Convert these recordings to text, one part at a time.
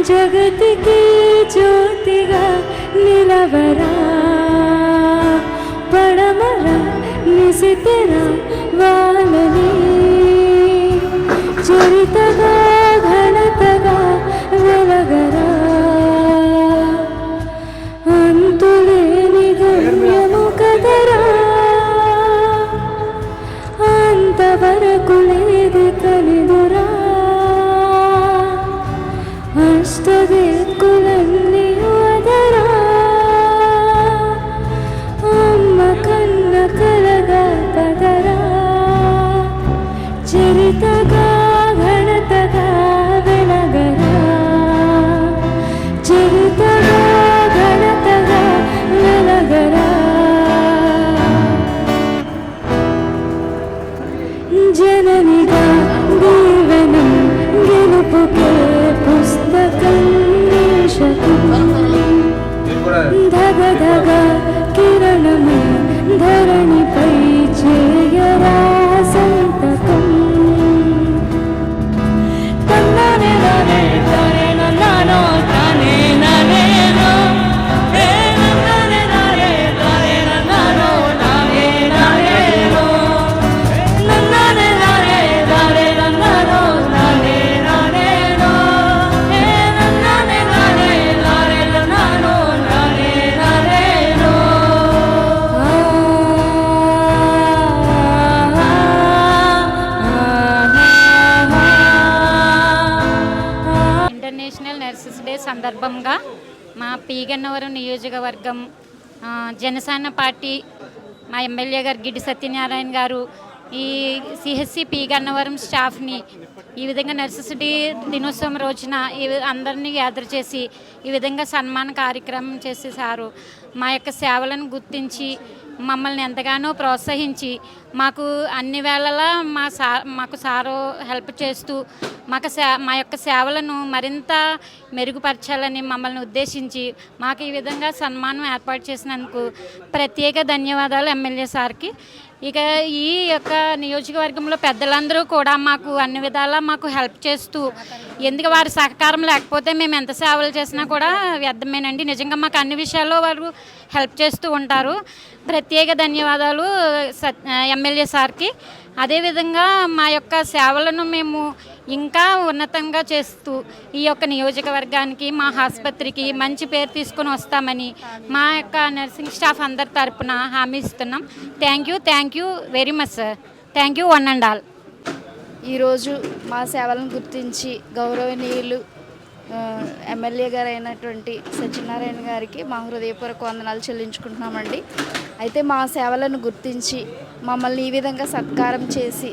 జగతికి జ్యోతిగా నిలవరా, పడమరా నిశితరా వాలని, చరితగా ఘనతగా వెలగరా, అంతులేని గమ్యము కదరా, అంతవరకు లేదు కనిదురా, అష్టదిక్కులన్నీ వదరా, అమ్మ కన్న కలగా పదరా, చరితగా ఘనతగా వెలగరా, చరితగా ఘనతగా వెలగరా, జననిగా దీవెనం గెలుపుకే పుస్తకం నిశకం, ధగ ధగ కిరణము ధరణిపై చేయరా సంతకం, తన్నానే నానే తానే నన్నానో తానే నానేనో, ఏ నన్నానే నానే తానే నన్నానో నానే నానేనో, నన్నానే నానే తానే నన్నానో నానే నానేనో, ఏ నన్నానే నానే తానే నన్నానో నానే నానేనో. ఇంటర్నేషనల్ నర్సెస్ డే సందర్భంగా మా పి గన్నవరం నియోజకవర్గం జనసేన పార్టీ మా ఎమ్మెల్యే గారు గిడ్డి సత్యనారాయణ గారు ఈ సిహెచ్సి పి గన్నవరం స్టాఫ్ని ఈ విధంగా నర్సెస్ డే దినోత్సవం రోజున అందరినీ గ్యాదర్ చేసి ఈ విధంగా సన్మాన కార్యక్రమం చేసేసారు. మా యొక్క సేవలను గుర్తించి మమ్మల్ని ఎంతగానో ప్రోత్సహించి మాకు అన్ని వేళలా మాకు సారు హెల్ప్ చేస్తూ మా యొక్క సేవలను మరింత మెరుగుపరచాలని మమ్మల్ని ఉద్దేశించి మాకు ఈ విధంగా సన్మానం ఏర్పాటు చేసినందుకు ప్రత్యేక ధన్యవాదాలు ఎమ్మెల్యే సార్కి. ఇక ఈ యొక్క నియోజకవర్గంలో పెద్దలందరూ కూడా మాకు అన్ని విధాలా మాకు హెల్ప్ చేస్తూ, ఎందుకు వారి సహకారం లేకపోతే మేము ఎంత సేవలు చేసినా కూడా వ్యర్థమేనండి. నిజంగా మాకు అన్ని విషయాల్లో వారు హెల్ప్ చేస్తూ ఉంటారు. ప్రత్యేక ధన్యవాదాలు ఎమ్మెల్యే సార్కి. అదేవిధంగా మా యొక్క సేవలను మేము ఇంకా ఉన్నతంగా చేస్తూ ఈ యొక్క నియోజకవర్గానికి మా ఆసుపత్రికి మంచి పేరు తీసుకొని వస్తామని మా యొక్క నర్సింగ్ స్టాఫ్ అందరి తరపున హామీ ఇస్తున్నాం. Thank you very much sir. Thank you one and all. ఈరోజు మా సేవలను గుర్తించి గౌరవనీయులు ఎమ్మెల్యే గారు అయినటువంటి సత్యనారాయణ గారికి మా హృదయపూర్వక వందనాలు చెల్లించుకుంటున్నామండి. అయితే మా సేవలను గుర్తించి మమ్మల్ని ఈ విధంగా సత్కారం చేసి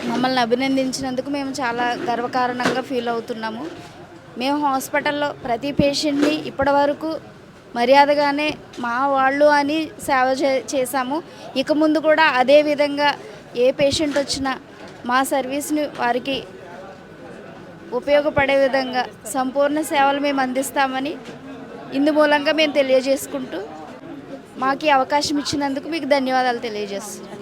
మమ్మల్ని అభినందించినందుకు మేము చాలా గర్వకారణంగా ఫీల్ అవుతున్నాము. మేము హాస్పిటల్లో ప్రతి పేషెంట్ని ఇప్పటివరకు మర్యాదగానే మా వాళ్ళు అని సేవ చేశాము. ఇక ముందు కూడా అదే విధంగా ఏ పేషెంట్ వచ్చినా మా సర్వీస్ని వారికి ఉపయోగపడే విధంగా సంపూర్ణ సేవలు మేము అందిస్తామని ఇందు మూలంగా మేము తెలియజేసుకుంటూ మాకు ఈ అవకాశం ఇచ్చినందుకు మీకు ధన్యవాదాలు తెలియజేస్తున్నాం.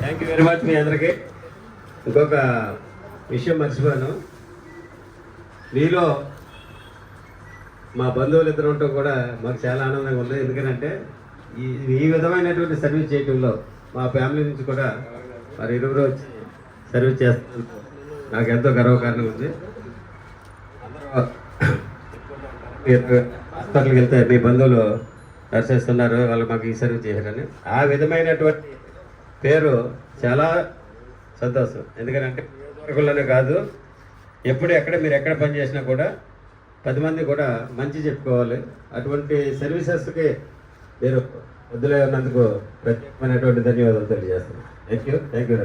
థ్యాంక్ యూ వెరీ మచ్ మీ అందరికీ. ఇంకొక విషయం మర్చిపోయాను, మీలో మా బంధువులు ఇద్దరు ఉండటం కూడా మాకు చాలా ఆనందంగా ఉంది. ఎందుకంటే ఈ విధమైనటువంటి సర్వీస్ చేయటంలో మా ఫ్యామిలీ నుంచి కూడా మరి ఇరువురు వచ్చి సర్వీస్ చేస్తున్నారు. నాకు ఎంతో గర్వకారణంగా ఉంది. హాస్పిటల్కి వెళ్తే మీ బంధువులు నర్సేస్తున్నారు, వాళ్ళు మాకు ఈ సర్వీస్ చేశారని ఆ విధమైనటువంటి పేరు చాలా సంతోషం. ఎందుకంటే వర్గంలోనే కాదు, ఎప్పుడు మీరు ఎక్కడ పనిచేసినా కూడా 10 మంది కూడా మంచి చెప్పుకోవాలి. అటువంటి సర్వీసెస్కి మీరు వద్దులే ఉన్నందుకు ప్రత్యేకమైనటువంటి ధన్యవాదాలు తెలియజేస్తున్నాను. Thank you.